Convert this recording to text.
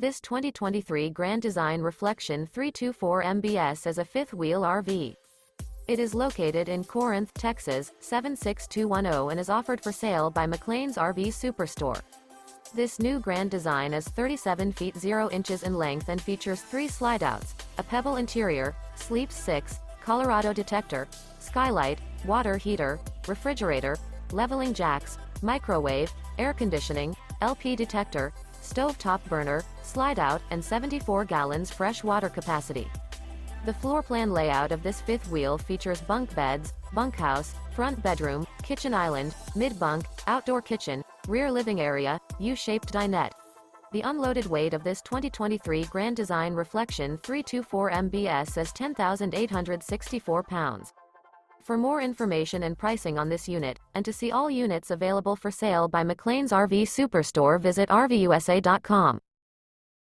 This 2023 Grand Design Reflection 324 MBS is a fifth-wheel RV. It is located in Corinth, Texas, 76210 and is offered for sale by McClain's RV Superstore. This new Grand Design is 37 feet 0 inches in length and features 3 slideouts, a Pebble interior, sleeps 6, Colorado Detector, Skylight, water heater, refrigerator, leveling jacks, microwave, air conditioning, LP detector, stovetop burner, slideout, and 74 gallons fresh water capacity. The floor plan layout of this fifth wheel features bunk beds, bunkhouse, front bedroom, kitchen island, mid-bunk, outdoor kitchen, rear living area, U-shaped dinette. The unloaded weight of this 2023 Grand Design Reflection 324 MBS is 10,864 pounds. For more information and pricing on this unit, and to see all units available for sale by McClain's RV Superstore, visit RVUSA.com.